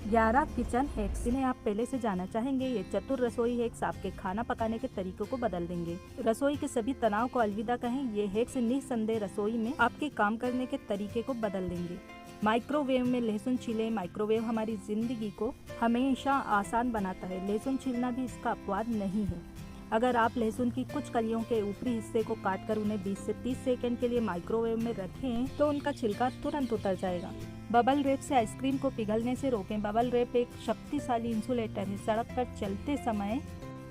11 kitchen hacks जिन्हें आप पहले से जाना चाहेंगे। ये चतुर रसोई हैक्स आपके खाना पकाने के तरीकों को बदल देंगे। रसोई के सभी तनाव को अलविदा कहें। ये हैक्स निस्संदेह रसोई में आपके काम करने के तरीके को बदल देंगे। माइक्रोवेव में लहसुन छीलें। माइक्रोवेव हमारी जिंदगी को हमेशा आसान बनाता है। लहसुन छीलना भी इसका अपवाद नहीं है। अगर आप लहसुन की कुछ कलियों के ऊपरी हिस्से को काटकर उन्हें 20 से 30 सेकंड के लिए माइक्रोवेव में रखें तो उनका छिलका तुरंत उतर जाएगा। बबल रैप से आइसक्रीम को पिघलने से रोकें। बबल रैप एक शक्तिशाली इंसुलेटर है। सड़क पर चलते समय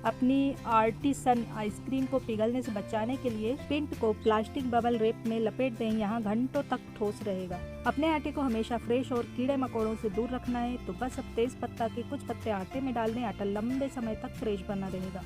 अपनी आर्टिसन आइसक्रीम को पिघलने से बचाने के लिए पिंट को प्लास्टिक बबल रैप में लपेट दें। यहाँ घंटों तक ठोस रहेगा। अपने आटे को हमेशा फ्रेश और कीड़े मकोड़ों से दूर रखना है तो बस अब तेज पत्ता के कुछ पत्ते आटे में डाल दें। आटा लंबे समय तक फ्रेश बना रहेगा।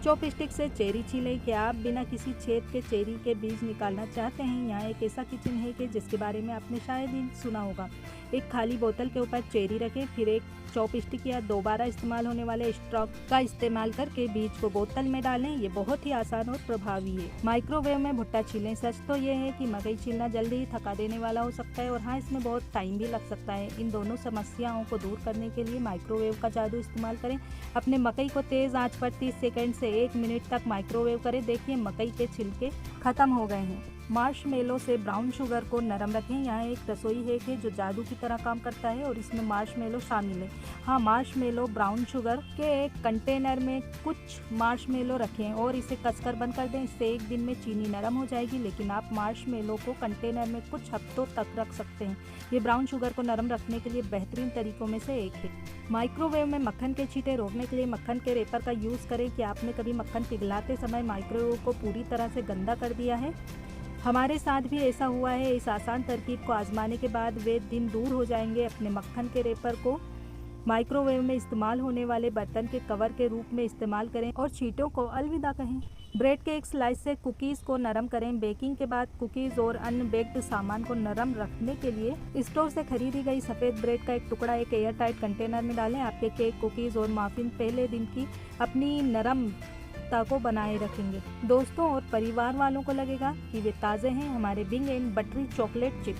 चॉपस्टिक से चेरी छीलें। क्या आप बिना किसी छेद के चेरी के बीज निकालना चाहते हैं? यहाँ एक ऐसा किचन है कि जिसके बारे में आपने शायद ही सुना होगा। एक खाली बोतल के ऊपर चेरी रखें, फिर एक चॉपस्टिक या दोबारा इस्तेमाल होने वाले स्ट्रॉक का इस्तेमाल करके बीज को बोतल में डालें। ये बहुत ही आसान और प्रभावी है। माइक्रोवेव में भुट्टा छीलें। सच तो ये है कि मकई छीलना जल्दी ही थका देने वाला हो सकता है और हाँ, इसमें बहुत टाइम भी लग सकता है। इन दोनों समस्याओं को दूर करने के लिए माइक्रोवेव का जादू इस्तेमाल करें। अपने मकई को तेज आंच पर 30 सेकंड से 1 मिनट तक माइक्रोवेव करें। देखिए मकई के छिलके खत्म हो गए हैं। मार्शमेलो से ब्राउन शुगर को नरम रखें। यहाँ एक रसोई हैक है जो जादू की तरह काम करता है और इसमें मार्शमेलो शामिल है। हाँ, मार्शमेलो ब्राउन शुगर के एक कंटेनर में कुछ मार्शमेलो रखें और इसे कसकर बंद कर दें। इससे 1 दिन में चीनी नरम हो जाएगी, लेकिन आप मार्शमेलो को कंटेनर में कुछ हफ्तों तक रख सकते हैं। ये ब्राउन शुगर को नरम रखने के लिए बेहतरीन तरीकों में से एक है। माइक्रोवेव में मक्खन के छींटे रोकने के लिए मक्खन के रेपर का यूज़ करें। कि आपने कभी मक्खन पिघलाते समय माइक्रोवेव को पूरी तरह से गंदा कर दिया है? हमारे साथ भी ऐसा हुआ है। इस आसान तरकीब को आजमाने के बाद वे दिन दूर हो जाएंगे। अपने मक्खन के रेपर को माइक्रोवेव में इस्तेमाल होने वाले बर्तन के कवर के रूप में इस्तेमाल करें और छींटों को अलविदा कहें। ब्रेड के एक स्लाइस से कुकीज़ को नरम करें। बेकिंग के बाद कुकीज़ और अन्य बेक्ड सामान को नरम रखने के लिए स्टोर से खरीदी गई सफ़ेद ब्रेड का एक टुकड़ा एक एयर टाइट कंटेनर में डालें। आपके केक, कुकीज़ और माफिन पहले दिन की अपनी नरम को बनाए रखेंगे। दोस्तों और परिवार वालों को लगेगा कि वे ताज़े हैं। हमारे big and buttery chocolate chip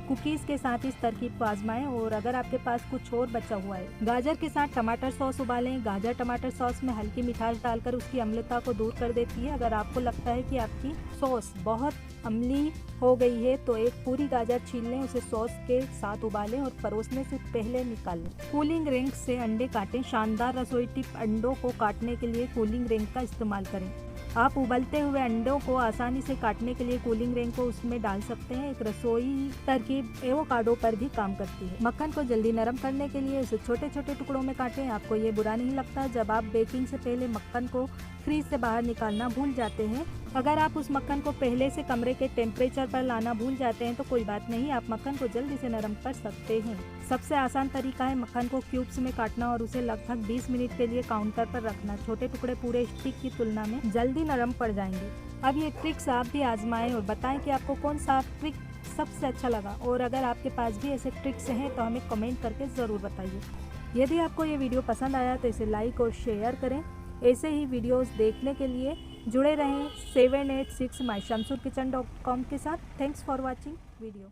cookies के साथ इस तरकीब को आजमाएं। और अगर आपके पास कुछ और बचा हुआ है, गाजर के साथ टमाटर सॉस उबालें। गाजर टमाटर सॉस में हल्की मिठास डालकर उसकी अम्लता को दूर कर देती है। अगर आपको लगता है कि आपकी सॉस बहुत अम्ली हो गई है तो एक पूरी गाजर छील लें, उसे सॉस के साथ उबालें और परोसने से पहले निकाल लें। कूलिंग रिंग से अंडे काटें। शानदार रसोई टिप, अंडों को काटने के लिए कूलिंग रिंग का इस्तेमाल करें। आप उबलते हुए अंडों को आसानी से काटने के लिए कूलिंग रिंग को उसमें डाल सकते हैं। एक रसोई तरकीब एवोकाडो पर भी काम करती है। मक्खन को जल्दी नरम करने के लिए उसे छोटे छोटे टुकड़ों में काटें। आपको ये बुरा नहीं लगता जब आप बेकिंग से पहले मक्खन को फ्रीज से बाहर निकालना भूल जाते हैं? अगर आप उस मक्खन को पहले से कमरे के टेम्परेचर पर लाना भूल जाते हैं तो कोई बात नहीं, आप मक्खन को जल्दी से नरम कर सकते हैं। सबसे आसान तरीका है मक्खन को क्यूब्स में काटना और उसे लगभग 20 मिनट के लिए काउंटर पर रखना। छोटे टुकड़े पूरे स्टिक की तुलना में जल्दी नरम पड़ जाएंगे। अब ये ट्रिक्स आप भी आजमाएं और बताएं कि आपको कौन सा ट्रिक सबसे अच्छा लगा। और अगर आपके पास भी ऐसे ट्रिक्स हैं तो हमें कमेंट करके ज़रूर बताइए। यदि आपको ये वीडियो पसंद आया तो इसे लाइक और शेयर करें। ऐसे ही वीडियोस देखने के लिए जुड़े रहें 786myShamsurKitchen.com के साथ। Thanks for watching video.